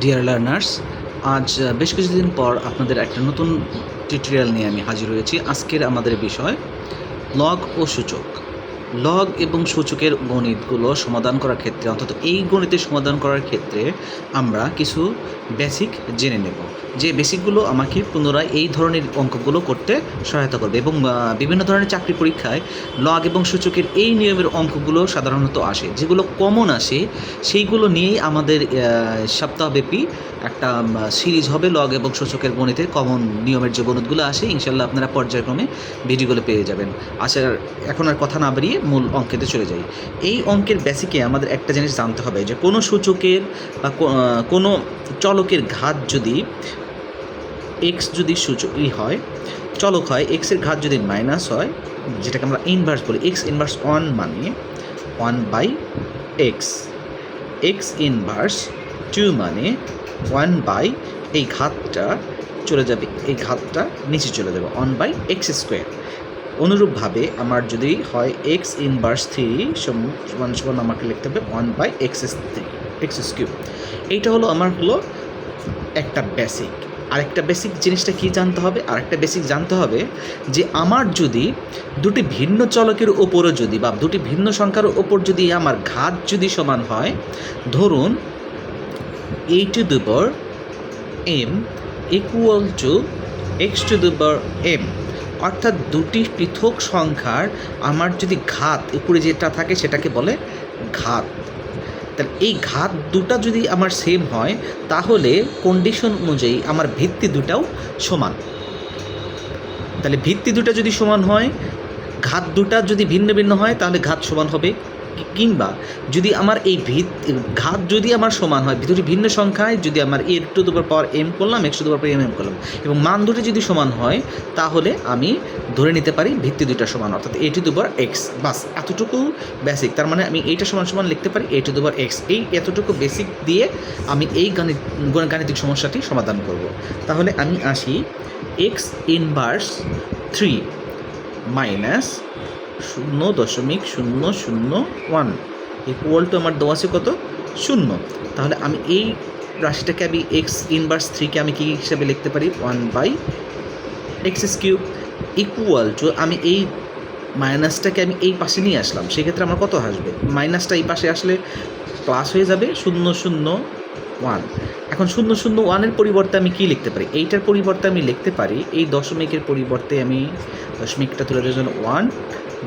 Dear learners, আজ বেশ কিছুদিন পর আপনাদের একটা নতুন টিউটোরিয়াল নিয়ে আমি হাজির হয়েছি। আজকের আমাদের বিষয় লগ ও সূচক। লগ এবং সূচকের গণিতগুলো সমাধান করার ক্ষেত্রে, অন্তত এই গণিতের সমাধান করার ক্ষেত্রে আমরা কিছু বেসিক জেনে নেব, যে বেসিকগুলো আমাকে পুনরায় এই ধরনের অঙ্কগুলো করতে সহায়তা করবে। এবং বিভিন্ন ধরনের চাকরি পরীক্ষায় লগ এবং সূচকের এই নিয়মের অঙ্কগুলো সাধারণত আসে, যেগুলো কমন আসে সেইগুলো নিয়েই আমাদের সপ্তাহব্যাপী একটা সিরিজ হবে। লগ এবং সূচকের গণিতের কমন নিয়মের যে গণিতগুলো আসে, ইনশাল্লাহ আপনারা পর্যায়ক্রমে ভিডিওগুলো পেয়ে যাবেন। আচ্ছা, এখন আর কথা না বাড়িয়ে মূল অঙ্কেতে চলে যাই। এই অঙ্কের বেসিকে আমাদের একটা জিনিস জানতে হবে, যে কোনো সূচকের বা কোনো চলকের ঘাত যদি এক্স যদি সূচকই হয়, চলক হয়, এক্সের ঘাত যদি মাইনাস হয়, যেটাকে আমরা ইনভার্স বলি, এক্স ইনভার্স 1 মানে 1/x, এক্স ইনভার্স 2 মানে 1/, এই ঘাতটা চলে যাবে, এই ঘাতটা নিচে চলে যাবে 1/x²। অনুরূপভাবে আমার যদি হয় এক্স ইনভার্স 3 সমান সমান আমাকে লিখতে হবে 1/x3 এইটা হলো আমার একটা বেসিক। আরেকটা বেসিক জিনিসটা কি জানতে হবে, আরেকটা বেসিক জানতে হবে যে আমার যদি দুটি ভিন্ন চলকের ওপরও যদি বা দুটি ভিন্ন সংখ্যার ওপর যদি আমার ঘাত যদি সমান হয়, ধরুন a⁴m ইকুয়াল টু x⁴m, অর্থাৎ দুটি পৃথক সংখ্যার আমার যদি ঘাত উপরে যেটা থাকে সেটাকে বলে ঘাত। তাহলে এই ঘাত দুটা যদি আমার সেম হয়, তাহলে কন্ডিশন অনুযায়ী আমার ভিত্তি দুটাও সমান। তাহলে ভিত্তি দুটা যদি সমান হয়, ঘাত দুটা যদি ভিন্ন ভিন্ন হয়, তাহলে ঘাত সমান হবে। কিংবা যদি আমার এই ঘাত যদি আমার সমান হয়, দুটি ভিন্ন সংখ্যায় যদি আমার a⁴m করলাম, x⁴m করলাম, এবং মান দুটি যদি সমান হয়, তাহলে আমি ধরে নিতে পারি ভিত্তি দুইটা সমান, অর্থাৎ a⁴x। বাস এতটুকু বেসিক। তার মানে আমি এইটা সমান সমান লিখতে পারি a⁴x। এই এতটুকু বেসিক দিয়ে আমি এই গাণিতিক সমস্যাটি সমাধান করব। তাহলে আমি আসি, x inverse 3 minus 0.001 equal to আমার দেওয়া আছে কত, 0। তাহলে আমি এই রাশিটাকে আমি এক্স ইনভার্স 3কে আমি কী হিসেবে লিখতে পারি, 1/x³ ইকুয়াল টু, আমি এই মাইনাসটাকে আমি এই পাশে নিয়ে আসলাম, সেক্ষেত্রে আমার কত আসবে, মাইনাসটা এই পাশে আসলে প্লাস হয়ে যাবে 0.001। এখন 0.001-এর পরিবর্তে আমি কী লিখতে পারি, এইটার পরিবর্তে আমি লিখতে পারি, এই দশমিকের পরিবর্তে আমি দশমিকটা তুলে দেওয়ার জন্য 1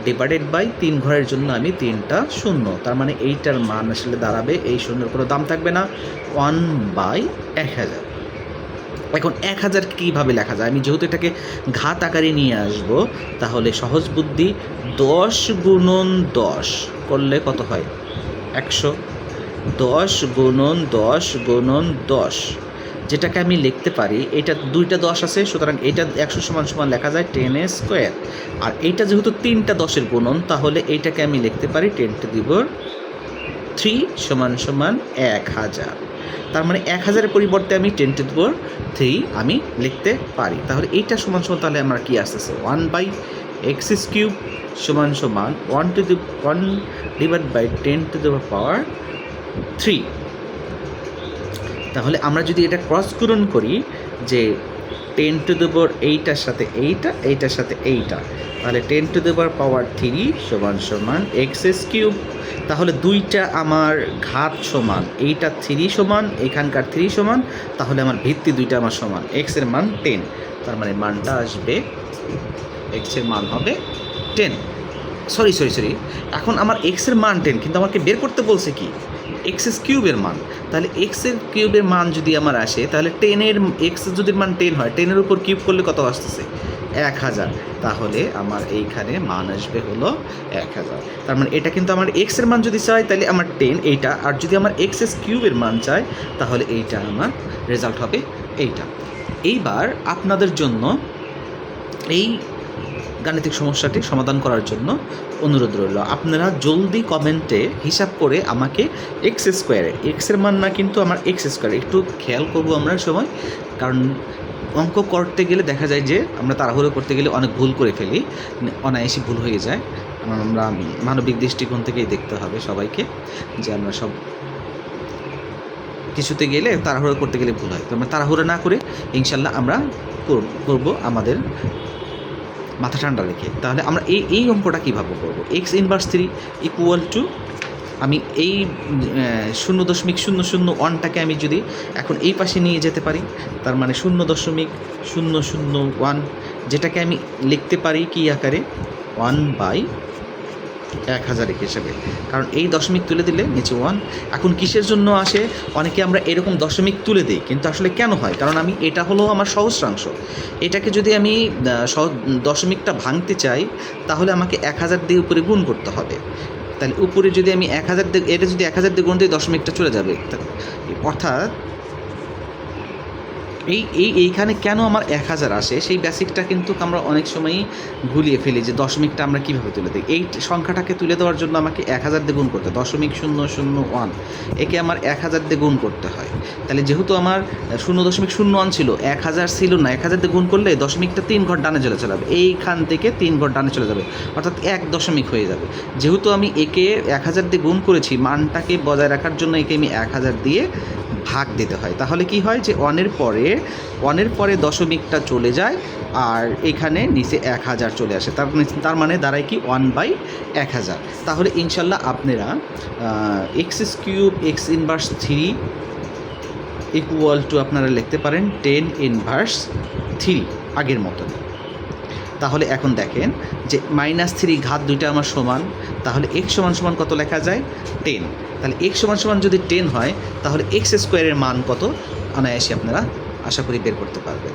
ডিভাইডেড বাই 3 ঘরের জন্য আমি 3টা 0। তার মানে এইটার মান আসলে দাঁড়াবে, এই শূন্যের কোনো দাম থাকবে না, 1/1000। এখন 1000 কীভাবে লেখা যায়, আমি যেহেতু এটাকে ঘাত আকারে নিয়ে আসব, তাহলে সহজ বুদ্ধি 10 গুণন 10 করলে কত হয়, 100। 10 গুণন 10 গুণন 10, যেটাকে আমি লিখতে পারি, এটা দুইটা 10 আছে, সুতরাং এটা 100 সমান সমান লেখা যায় 10² আর এইটা যেহেতু 3টা 10-এর গুণন, তাহলে এইটাকে আমি লিখতে পারি 10⁻³ সমান সমান 1000। তার মানে 1000-এর পরিবর্তে আমি 10⁻³ আমি লিখতে পারি। তাহলে এইটা সমান সমান, তাহলে আমার কি আসতেছে, 1/x³ সমান সমান 1 ডিভাইড বাই 10⁻³ তাহলে আমরা যদি এটা ক্রস গুণন করি, যে 10⁻এইটার সাথে এইটা, এইটার সাথে এইটা, তাহলে 10⁻³ সমান সমান x³ তাহলে দুইটা আমার ঘাত সমান, এইটা 3 সমান, এখানকার 3 সমান, তাহলে আমার ভিত্তি দুইটা আমার সমান, x-এর মান 10। তার মানে মানটা আসবে, x-এর মান হবে 10। সরি, এখন আমার x-এর মান 10, কিন্তু আমাকে বের করতে বলছে কি, x³ মান। তাহলে x³ মান যদি আমার আসে, তাহলে 10-এর x যদি মান 10 হয়, 10-এর উপর কিউব করলে কত আসতেছে, 1000। তাহলে আমার এইখানে মান আসবে হলো 1000। তার মানে এটা কিন্তু আমার x-এর মান যদি চাই, তাহলে আমার 10 এইটা, আর যদি আমার x³ মান চাই, তাহলে এইটা আমার রেজাল্ট হবে এইটা। এইবার আপনাদের জন্য এই গাণিতিক সমস্যাটি সমাধান করার জন্য অনুরোধ রইল, আপনারা জলদি কমেন্টে হিসাব করে আমাকে x², এক্সের মান না কিন্তু আমার x², একটু খেয়াল করবো আমরা সময়, কারণ অঙ্ক করতে গেলে দেখা যায় যে আমরা তাড়াহুড়ো করতে গেলে অনেক ভুল করে ফেলি, অনায়াসই ভুল হয়ে যায়। আমরা মানবিক দৃষ্টিকোণ থেকেই দেখতে হবে সবাইকে, যে আমরা সব কিছুতে গেলে তাড়াহুড়ো করতে গেলে ভুল হয়। তো আমরা তাড়াহুড়ো না করে ইনশাল্লাহ আমরা করব আমাদের মাথা ঠান্ডা রেখে। তাহলে আমরা এই অঙ্কটা কীভাবে করবো? এক্স ইনভার্স 3 ইকুয়াল টু, আমি এই 0.001টাকে আমি যদি এখন এই পাশে নিয়ে যেতে পারি, তার মানে 0.001, যেটাকে আমি লিখতে পারি কি আকারে, 1/1000 হিসেবে, কারণ এই দশমিক তুলে দিলে নিচে 1। এখন কিসের জন্য আসে? অনেকে আমরা এরকম দশমিক তুলে দিই, কিন্তু আসলে কেন হয়? কারণ আমি এটা হলো আমার সহস্রাংশ, এটাকে যদি আমি দশমিকটা ভাঙতে চাই তাহলে আমাকে 1000 দিয়ে উপরে গুণ করতে হবে। তাহলে উপরে যদি আমি 1000 দিয়ে, এটা যদি 1000 দিয়ে গুণ দিই দশমিকটা চলে যাবে। অর্থাৎ এইখানে কেন আমার 1000 আসে, সেই বেসিকটা কিন্তু আমরা অনেক সময়ই ভুলিয়ে ফেলি, যে দশমিকটা আমরা কীভাবে তুলে দিই। এই সংখ্যাটাকে তুলে দেওয়ার জন্য আমাকে 1000 দিয়ে গুণ করতে হয়, 0.001, একে আমার 1000 দিয়ে গুণ করতে হয়। তাহলে যেহেতু আমার 0.01 ছিল, 1000 ছিল না, 1000 দিয়ে গুণ করলে দশমিকটা 3 ঘর ডানে চলে যাবে, এইখান থেকে 3 ঘর ডানে চলে যাবে, অর্থাৎ 1 দশমিক হয়ে যাবে। যেহেতু আমি একে 1000 দিয়ে গুণ করেছি, মানটাকে বজায় রাখার জন্য একে আমি 1000 দিয়ে ভাগ দিতে হয়। তাহলে কি হয় যে 1-এর পরে দশমিকটা চলে যায়, আর এখানে নিচে 1000 চলে আসে, তার মানে দাঁড়ায় কি 1/1000। তাহলে ইনশাল্লাহ আপনারা x³ x inverse 3 equal to আপনারা লিখতে পারেন 10 ইনভার্স 3 আগের মতো। তাহলে এখন দেখেন যে -3 ঘাত দুইটা আমার সমান, তাহলে x সমান কত লেখা যায়? 10। তাহলে x সমান যদি 10 হয়, তাহলে x² এর মান কত অনায়াসে আপনারা আশা করি বের করতে পারবেন।